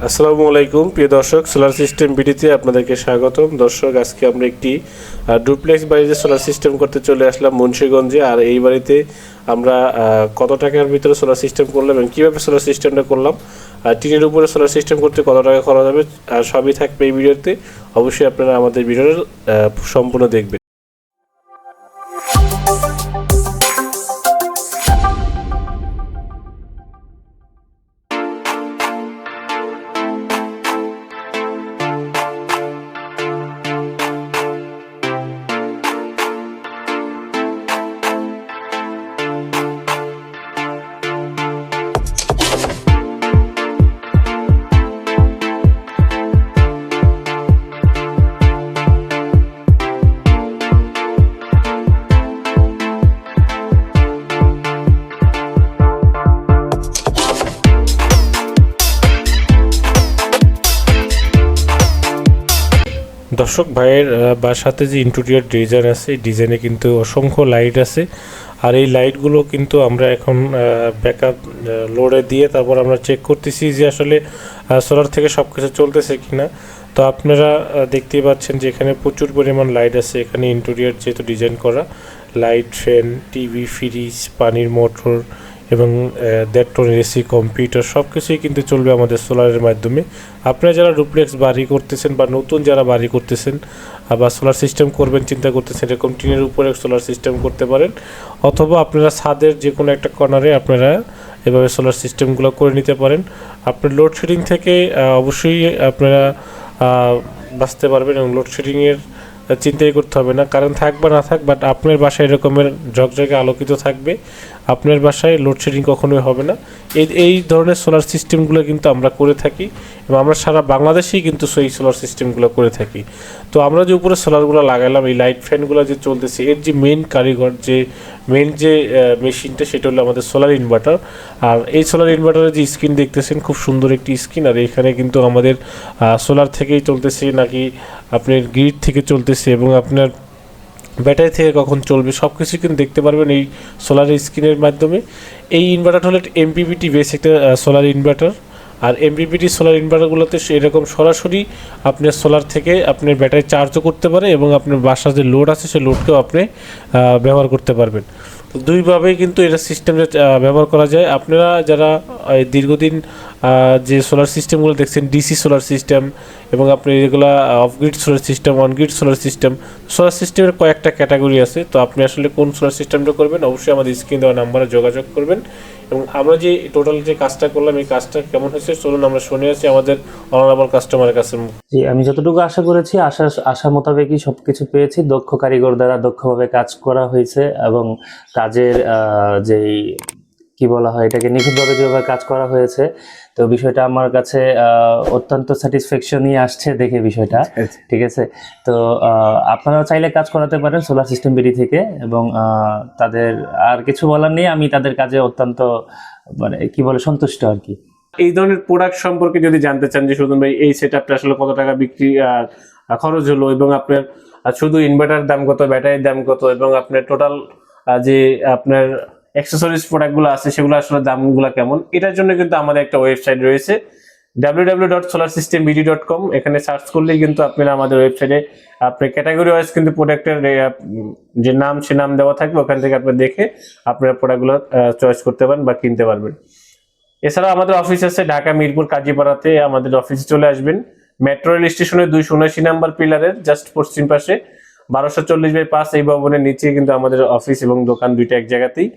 আসসালামু আলাইকুম প্রিয় দর্শক, সোলার সিস্টেম বিডিতে আপনাদেরকে স্বাগতম। দর্শক, আজকে আমরা একটি ডুপ্লেক্স বাড়িতে সোলার সিস্টেম করতে চলে আসলাম মুন্সিগঞ্জে। আর এই বাড়িতে আমরা কত টাকার ভিতরে সোলার সিস্টেম করলাম এবং কীভাবে সোলার সিস্টেমটা করলাম, টিনের উপরে সোলার সিস্টেম করতে কত টাকা খরচ হবে, আর সবই থাকবে এই ভিডিওতে। অবশ্যই আপনারা আমাদের ভিডিওর সম্পূর্ণ দেখবেন। দর্শক ভাইয়ের বাসাতে যে ইন্টেরিয়র ডিজাইন আছে, এই ডিজাইনে কিন্তু অসংখ্য লাইট আছে। আর এই লাইটগুলো কিন্তু আমরা এখন ব্যাকআপ লোডে দিয়ে তারপর আমরা চেক করতেছি যে আসলে সোলার থেকে সব কিছু চলতেছে কিনা। তো আপনারা দেখতেই পাচ্ছেন যে এখানে প্রচুর পরিমাণ লাইট আছে। এখানে ইন্টেরিয়র যেহেতু ডিজাইন করা, লাইট, ফ্যান, টিভি, ফ্রিজ, পানির মোটর এবং 1.5 টনের এসি, কম্পিউটার সব কিছুই কিন্তু চলবে আমাদের সোলারের মাধ্যমে। আপনারা যারা ডুপ্লেক্স বাড়ি করতেছেন বা নতুন যারা বাড়ি করতেছেন বা সোলার সিস্টেম করবেন চিন্তা করতেছেন, এরকম টিনের উপরে সোলার সিস্টেম করতে পারেন, অথবা আপনারা ছাদের যে কোনো একটা কর্নারে আপনারা এভাবে সোলার সিস্টেমগুলো করে নিতে পারেন। আপনার লোডশেডিং থেকে অবশ্যই আপনারা বাঁচতে পারবেন এবং লোডশেডিংয়ের চিন্তাই করতে হবে না, কারণ থাক বা না থাক, বাট আপনার বাসায় এরকমের ঝকঝকে আলোকিত থাকবে, আপনার বাসায় লোডশেডিং কখনোই হবে না। এই ধরনের সোলার সিস্টেমগুলো কিন্তু আমরা করে থাকি এবং আমরা সারা বাংলাদেশেই কিন্তু সেই সোলার সিস্টেমগুলো করে থাকি। তো আমরা যে উপরে সোলারগুলো লাগালাম, এই লাইট ফ্যানগুলো যে চলতেছে, এর যে মেইন কারিগর, যে মেইন যে মেশিনটা, সেটা হলো আমাদের সোলার ইনভার্টার। আর এই সোলার ইনভার্টারের যে স্ক্রিন দেখতেছেন, খুব সুন্দর একটি স্ক্রিন। আর এখানে কিন্তু আমাদের সোলার থেকেই চলতেছে নাকি আপনার গ্রিড থেকে চলতেছে এবং আপনার ব্যাটারি থেকে কখন চলবে সব কিছু কিন্তু দেখতে পারবেন এই সোলার স্ক্রিনের মাধ্যমে। এই ইনভার্টার হলো এমপিপিটি বেস একটা সোলার ইনভার্টার। আর এমপিপিটি সোলার ইনভার্টারগুলোতে এরকম সরাসরি আপনার সোলার থেকে আপনার ব্যাটারি চার্জও করতে পারে এবং আপনার বাসার যে লোড আছে সেই লোডকেও আপনি ব্যবহার করতে পারবেন। তো দুইভাবেই কিন্তু এটা সিস্টেমটা ব্যবহার করা যায়। আপনারা যারা দীর্ঘদিন যে সোলার সিস্টেমগুলো দেখছেন, ডিসি সোলার সিস্টেম এবং আপনি এগুলো of grid solar system, on grid solar সিস্টেমের কয়েকটা ক্যাটাগরি আছে। তো আপনি আসলে কোন সোলার সিস্টেমটা করবেন, অবশ্যই আমাদের স্ক্রিন দেওয়া নাম্বারে যোগাযোগ করবেন। এবং আমরা যে টোটাল যে কাজটা করলাম, এই কাজটা কেমন হয়েছে চলুন আমরা শুনে আসি আমাদের অনারেবল কাস্টমারের কাছে। জি, আমি যতটুকু আশা করেছি আশা মোতাবেকই সবকিছু পেয়েছি। দক্ষ কারিগর দ্বারা দক্ষভাবে কাজ করা হয়েছে এবং কাজের যেই কি বলা হয় এটাকে নিখুঁতভাবে যেভাবে কাজ করা হয়েছে, তো বিষয়টা আমার কাছে অত্যন্ত স্যাটিসফ্যাকশনই আসছে দেখে বিষয়টা। ঠিক আছে, তো আপনারা চাইলে কাজ করাতে পারেন সোলার সিস্টেম বিডি থেকে এবং তাদের আর কিছু বলার নেই। আমি তাদের কাজে অত্যন্ত মানে কি বলে সন্তুষ্ট আর কি। এই ধরনের প্রোডাক্ট সম্পর্কে যদি জানতে চান যে সুদন ভাই এই সেটআপটা আসলে কত টাকা বিক্রি খরচ হলো এবং আপনার শুধু ইনভার্টার দাম কত, ব্যাটারির দাম কত এবং আপনার টোটাল যে আপনার অ্যাক্সেসরিজ প্রোডাক্টগুলো আছে সেগুলো আসলে দামগুলো কেমন, এটার জন্য কিন্তু আমাদের একটা ওয়েবসাইট রয়েছে www.solarsystembd.com। এখানে সার্চ করলেই কিন্তু আপনারা আমাদের ওয়েবসাইটে আপনার ক্যাটাগরি ওয়াইজ কিন্তু প্রোডাক্টের যে নাম সে নাম দেওয়া থাকবে, ওখান থেকে আপনি দেখে আপনারা প্রোডাক্টগুলো চয়েস করতে পারেন বা কিনতে পারবেন। এছাড়া আমাদের অফিস আছে ঢাকা মিরপুর কাজীপাড়াতে। আমাদের অফিসে চলে আসবেন মেট্রো রেল স্টেশনের 279 নাম্বার পিলারের জাস্ট পশ্চিম পাশে 1240/5 এই ভবনের নিচে কিন্তু আমাদের অফিস এবং দোকান দুইটা এক জায়গাতেই।